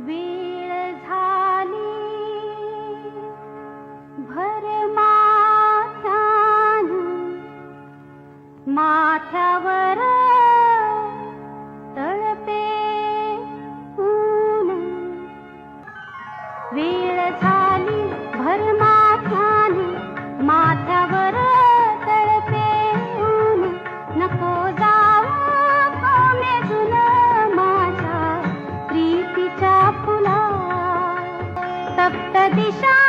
वेळ झाली भर माथ्यावर तळपे ऊन. वेळ झाली भर माथ्यावर तळपे ऊन. नको जाऊ कोमेजून माझ्या प्रीतीच्या फुला. तप्त दिशा